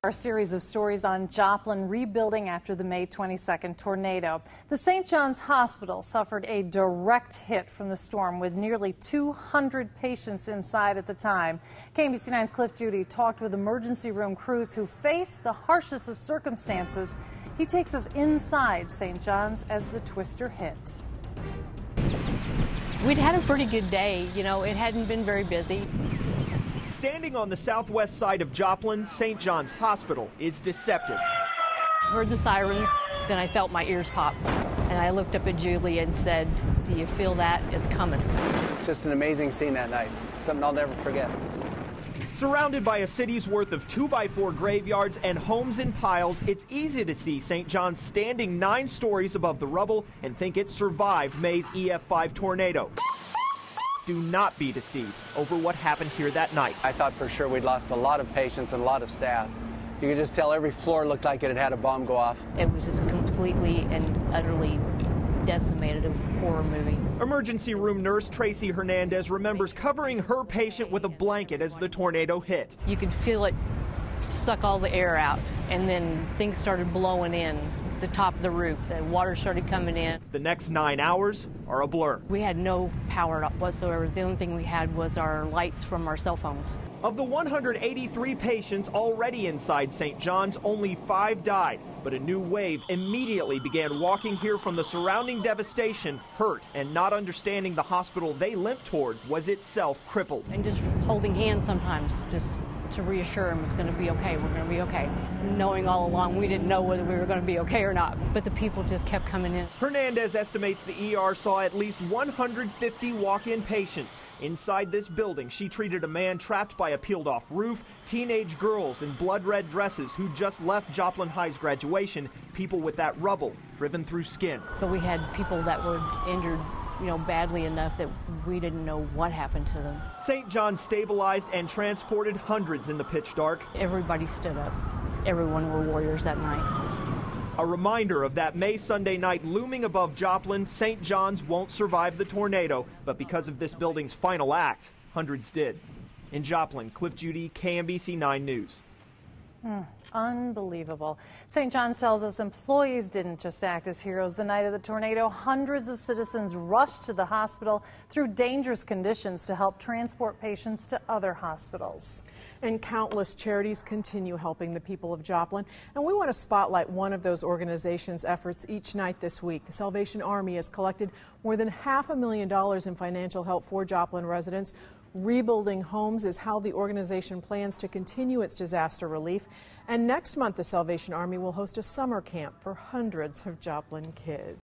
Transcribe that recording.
Our series of stories on Joplin rebuilding after the May 22nd tornado. The St. John's Hospital suffered a direct hit from the storm with nearly 200 patients inside at the time. KMBC 9's Cliff Judy talked with emergency room crews who faced the harshest of circumstances. He takes us inside St. John's as the twister hit. We'd had a pretty good day. You know, it hadn't been very busy. Standing on the southwest side of Joplin, St. John's Hospital is deceptive. Heard the sirens, then I felt my ears pop. And I looked up at Julie and said, "Do you feel that? It's coming." It's just an amazing scene that night, something I'll never forget. Surrounded by a city's worth of 2x4 graveyards and homes in piles, it's easy to see St. John's standing 9 stories above the rubble and think it survived May's EF5 tornado. Do not be deceived over what happened here that night. I thought for sure we'd lost a lot of patients and a lot of staff. You could just tell every floor looked like it had had a bomb go off. It was just completely and utterly decimated. It was a horror movie. Emergency room nurse Tracy Hernandez remembers covering her patient with a blanket as the tornado hit. You could feel it suck all the air out, and then things started blowing in the top of the roof. The water started coming in. The next 9 hours are a blur. We had no power whatsoever. The only thing we had was our lights from our cell phones. Of the 183 patients already inside St. John's, only 5 died. But a new wave immediately began walking here from the surrounding devastation, hurt and not understanding the hospital they limped toward was itself crippled. And just holding hands sometimes, just to reassure them it's going to be okay, we're going to be okay. Knowing all along we didn't know whether we were going to be okay or not, but the people just kept coming in. Hernandez estimates the ER saw at least 150 walk-in patients. Inside this building, she treated a man trapped by a peeled-off roof, teenage girls in blood-red dresses who just left Joplin High's graduation, people with that rubble driven through skin. But we had people that were injured, badly enough that we didn't know what happened to them. St. John stabilized and transported hundreds in the pitch dark. Everybody stood up. Everyone were warriors that night. A reminder of that May Sunday night looming above Joplin. St. John's won't survive the tornado, but because of this building's final act, hundreds did. In Joplin, Cliff Judy, KMBC 9 News. Unbelievable. St. John's tells us employees didn't just act as heroes the night of the tornado. Hundreds of citizens rushed to the hospital through dangerous conditions to help transport patients to other hospitals. And countless charities continue helping the people of Joplin. And we want to spotlight one of those organizations' efforts each night this week. The Salvation Army has collected more than $500,000 in financial help for Joplin residents. Rebuilding homes is how the organization plans to continue its disaster relief. And next month, the Salvation Army will host a summer camp for hundreds of Joplin kids.